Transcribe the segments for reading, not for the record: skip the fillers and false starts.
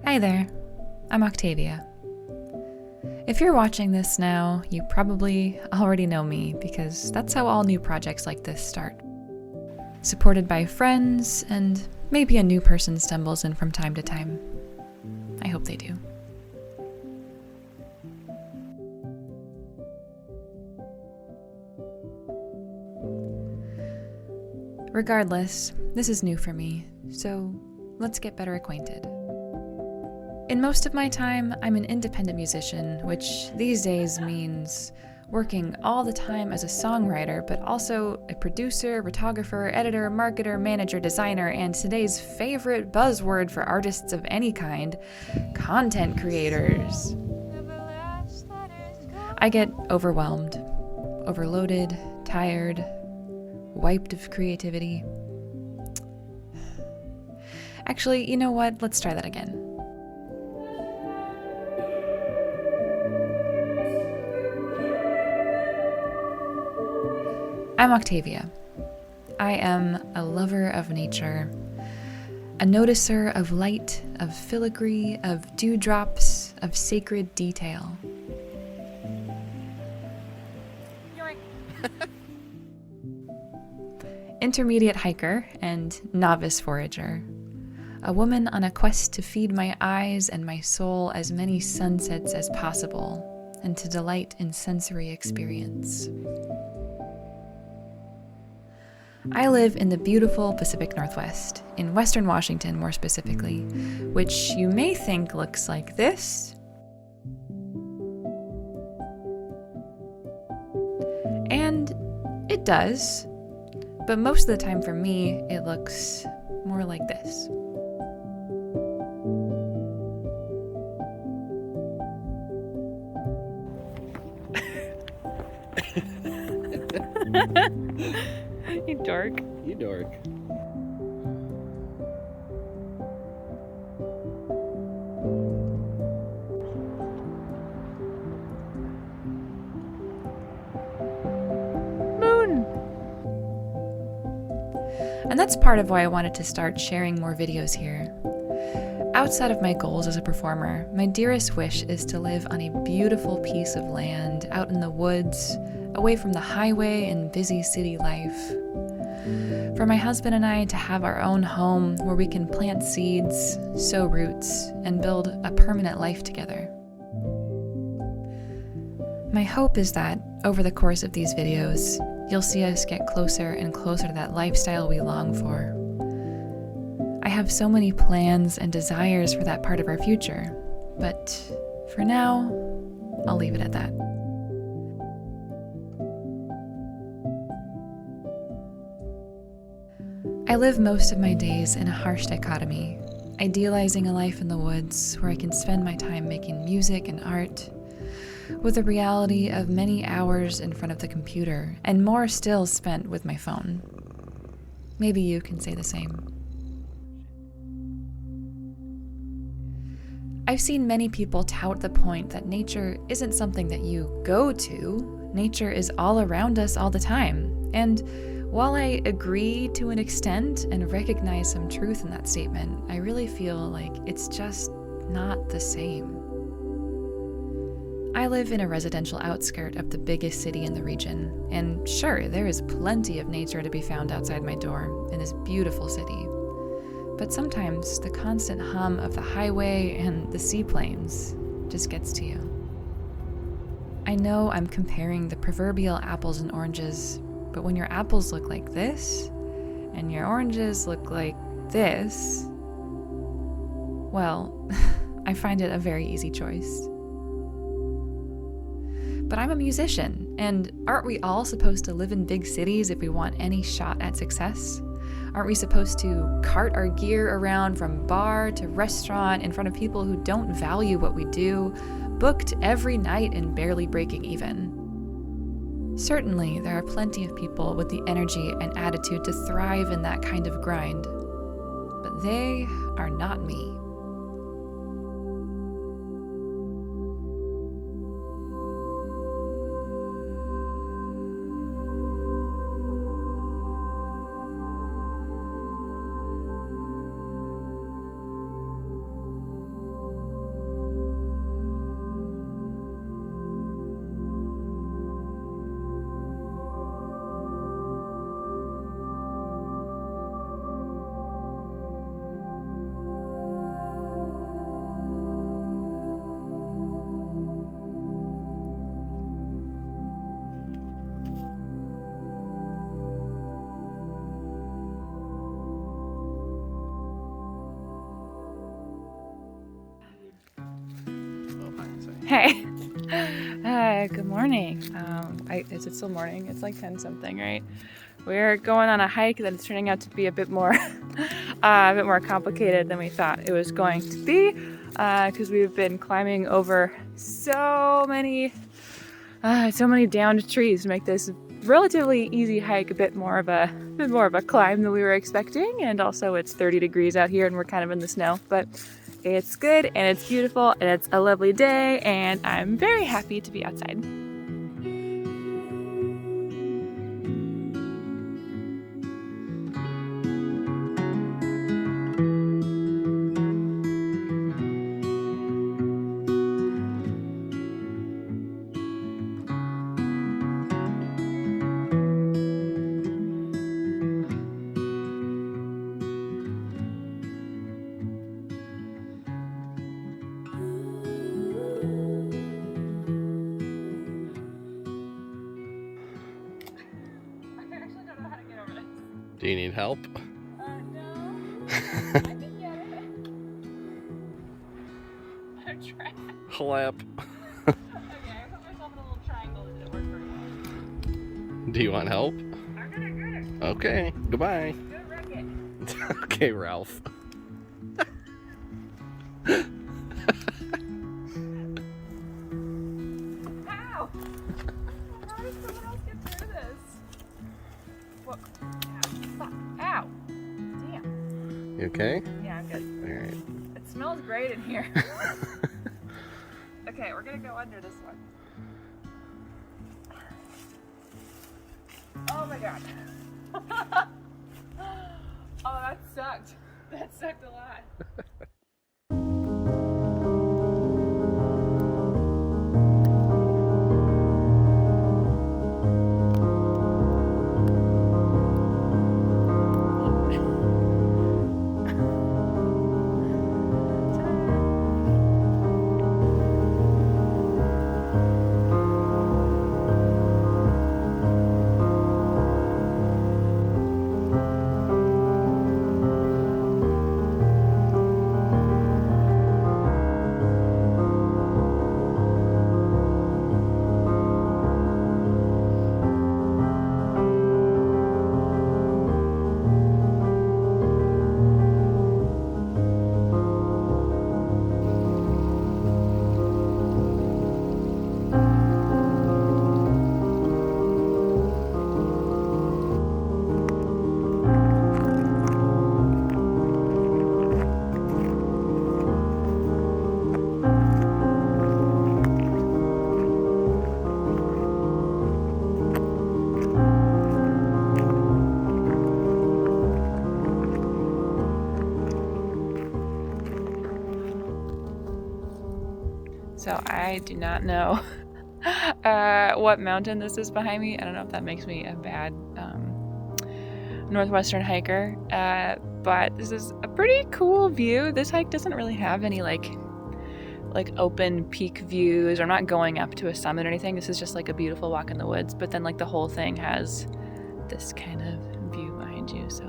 Hi there, I'm Octavia. If you're watching this now, you probably already know me because that's how all new projects like this start. Supported by friends, and maybe a new person stumbles in from time to time. I hope they do. Regardless, this is new for me, so let's get better acquainted. In most of my time, I'm an independent musician, which these days means working all the time as a songwriter, but also a producer, photographer, editor, marketer, manager, designer, and today's favorite buzzword for artists of any kind, content creators. I get overwhelmed, overloaded, tired, wiped of creativity. Actually, you know what? Let's try that again. I'm Octavia. I am a lover of nature, a noticer of light, of filigree, of dewdrops, of sacred detail. Intermediate hiker and novice forager. A woman on a quest to feed my eyes and my soul as many sunsets as possible, and to delight in sensory experience. I live in the beautiful Pacific Northwest, in Western Washington more specifically, which you may think looks like this. And it does, but most of the time for me, it looks more like this. You dork. You dork. Moon! And that's part of why I wanted to start sharing more videos here. Outside of my goals as a performer, my dearest wish is to live on a beautiful piece of land out in the woods, away from the highway and busy city life. For my husband and I to have our own home where we can plant seeds, sow roots, and build a permanent life together. My hope is that, over the course of these videos, you'll see us get closer and closer to that lifestyle we long for. I have so many plans and desires for that part of our future, but for now, I'll leave it at that. I live most of my days in a harsh dichotomy, idealizing a life in the woods where I can spend my time making music and art, with the reality of many hours in front of the computer and more still spent with my phone. Maybe you can say the same. I've seen many people tout the point that nature isn't something that you go to. Nature is all around us all the time. And while I agree to an extent and recognize some truth in that statement, I really feel like it's just not the same. I live in a residential outskirt of the biggest city in the region, and sure, there is plenty of nature to be found outside my door in this beautiful city. But sometimes the constant hum of the highway and the seaplanes just gets to you. I know I'm comparing the proverbial apples and oranges, but when your apples look like this, and your oranges look like this, well, I find it a very easy choice. But I'm a musician, and aren't we all supposed to live in big cities if we want any shot at success? Aren't we supposed to cart our gear around from bar to restaurant in front of people who don't value what we do, booked every night and barely breaking even? Certainly, there are plenty of people with the energy and attitude to thrive in that kind of grind, but they are not me. Okay. Good morning. Is it still morning? It's like 10 something, right? We're going on a hike that is turning out to be a bit more, complicated than we thought it was going to be, because we've been climbing over so many downed trees to make this relatively easy hike a bit more of a climb than we were expecting. And also, it's 30 degrees out here, and we're kind of in the snow, but it's good and it's beautiful and it's a lovely day, and I'm very happy to be outside. Do you need help? No. I can get it. I'm trying. Clap. Okay, I put myself in a little triangle that didn't work very well. Do you want help? I'm gonna get it. Okay, goodbye. Good wreck it. Okay, Ralph. How? How did someone else get through this? What? Ow. Ow. Damn. You okay? Yeah, I'm good. Alright. It smells great in here. Okay, we're gonna go under this one. Oh my god. Oh, that sucked. That sucked a lot. So I do not know what mountain this is behind me. I don't know if that makes me a bad northwestern hiker, but this is a pretty cool view. This hike doesn't really have any like open peak views. I'm not going up to a summit or anything. This is just like a beautiful walk in the woods, but then like the whole thing has this kind of view behind you. So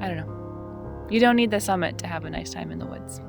I don't know. You don't need the summit to have a nice time in the woods.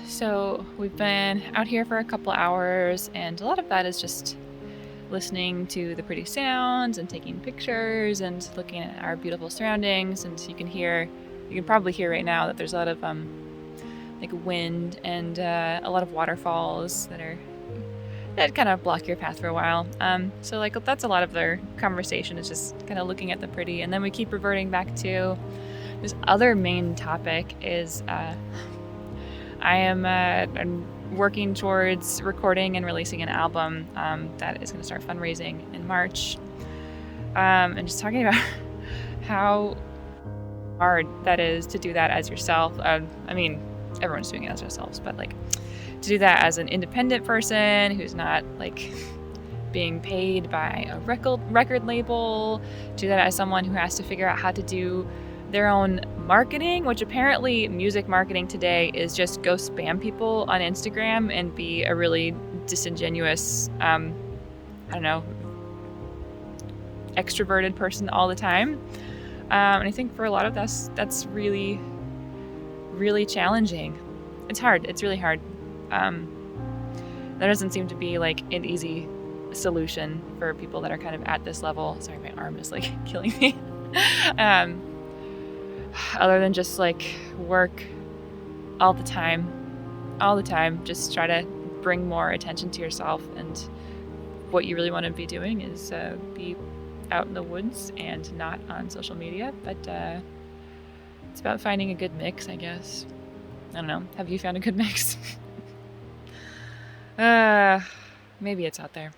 So we've been out here for a couple hours, and a lot of that is just listening to the pretty sounds and taking pictures and looking at our beautiful surroundings. And you can probably hear right now that there's a lot of like wind and a lot of waterfalls that are that kind of block your path for a while. So like that's a lot of their conversation, is just kind of looking at the pretty, and then we keep reverting back to this other main topic is I'm working towards recording and releasing an album that is going to start fundraising in March, and just talking about how hard that is to do that as yourself. I mean, everyone's doing it as themselves, but like to do that as an independent person who's not like being paid by a record label, do that as someone who has to figure out how to do their own marketing, which apparently music marketing today is just go spam people on Instagram and be a really disingenuous, extroverted person all the time. And I think for a lot of that's really, really challenging. It's hard. It's really hard. There doesn't seem to be like an easy solution for people that are kind of at this level. Sorry, my arm is like killing me. Other than just like work all the time, just try to bring more attention to yourself. And what you really want to be doing is be out in the woods and not on social media. But it's about finding a good mix, I guess. I don't know. Have you found a good mix? Maybe it's out there.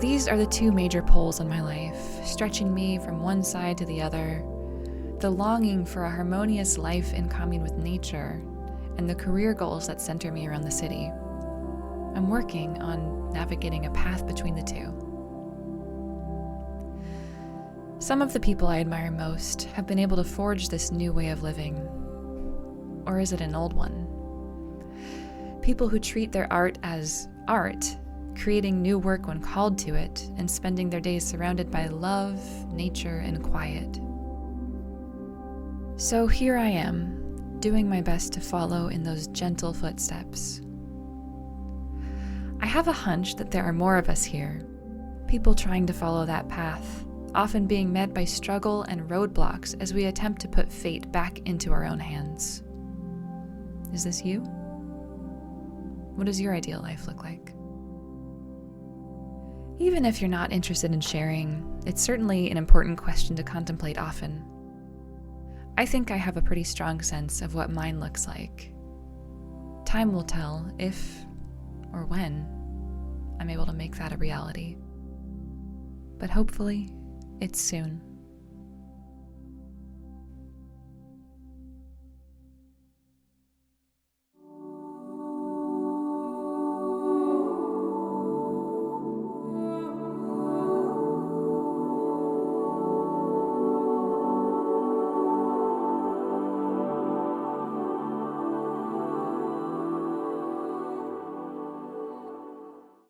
These are the two major poles in my life, stretching me from one side to the other. The longing for a harmonious life in commune with nature, and the career goals that center me around the city. I'm working on navigating a path between the two. Some of the people I admire most have been able to forge this new way of living. Or is it an old one? People who treat their art as art, creating new work when called to it, and spending their days surrounded by love, nature, and quiet. So here I am, doing my best to follow in those gentle footsteps. I have a hunch that there are more of us here, people trying to follow that path, often being met by struggle and roadblocks as we attempt to put fate back into our own hands. Is this you? What does your ideal life look like? Even if you're not interested in sharing, it's certainly an important question to contemplate often. I think I have a pretty strong sense of what mine looks like. Time will tell if, or when, I'm able to make that a reality. But hopefully, it's soon.